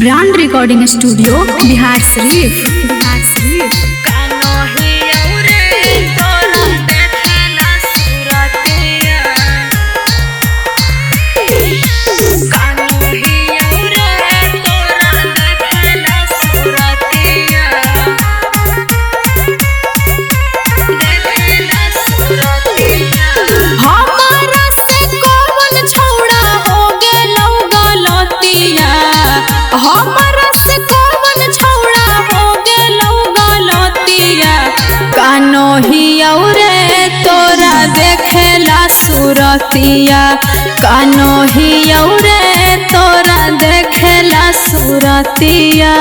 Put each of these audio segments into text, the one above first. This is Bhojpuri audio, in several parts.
Brand recording studio Bihar Sharif. तोरा देखेला सुरतिया कान्हैया रे तोरा देखेला सुरतिया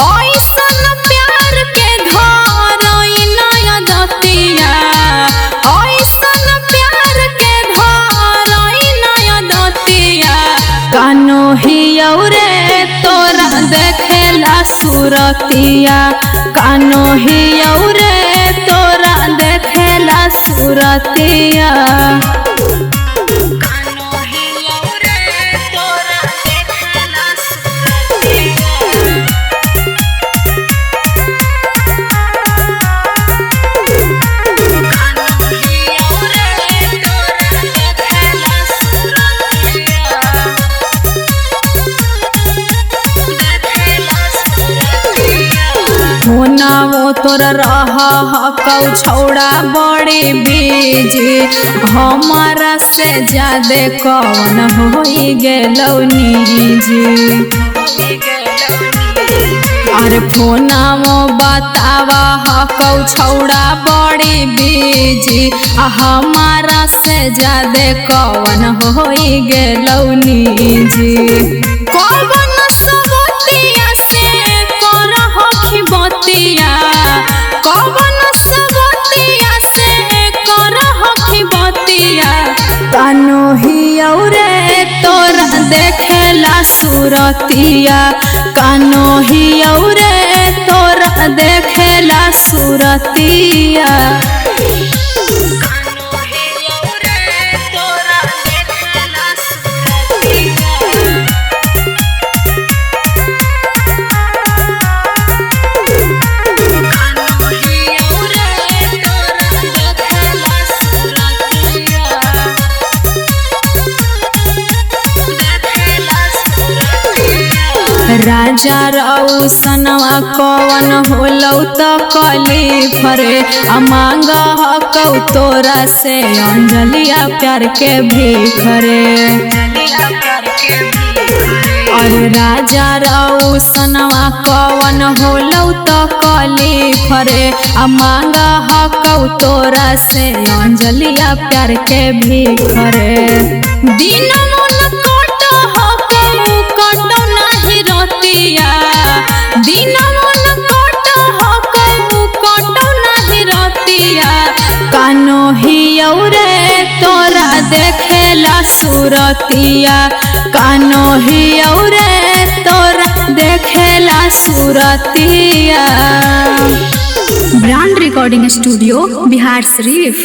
ऐसन प्यार के धरई नया दतिया ऐसन प्यार के धरई नया दतिया कान्हैया रे तोरा देखेला सुरतिया कान्हैया रे तोरा देखेला सुरतिया वो तोर रहकौ छौड़ा बड़ी बीजी हमारा से ज्यादा कौन होई गेलौ निजी अरे फोनामो बतावा हकौ छौड़ा बड़ी बीजी हमारा से ज्यादा कौन होई गेलौ निजी कान्हैया रे तोरा देखेला सुरतिया कान्हैया रे तोरा देखेला सुरतिया राजा रौसनवा कौन होलौ त कली फरे मांग हकौ तोरा से अंजलिया प्यार के भीखरे अरे राजा रौसनवा कौन होलौ त कली फरे मांग हकौ तोरा से अंजलिया प्यार के भीखरे दिन कान्हैया रे तोरा देखेला सुरतिया कान्हैया रे तोरा देखेला सुरतिया। Brand recording studio Bihar Sharif.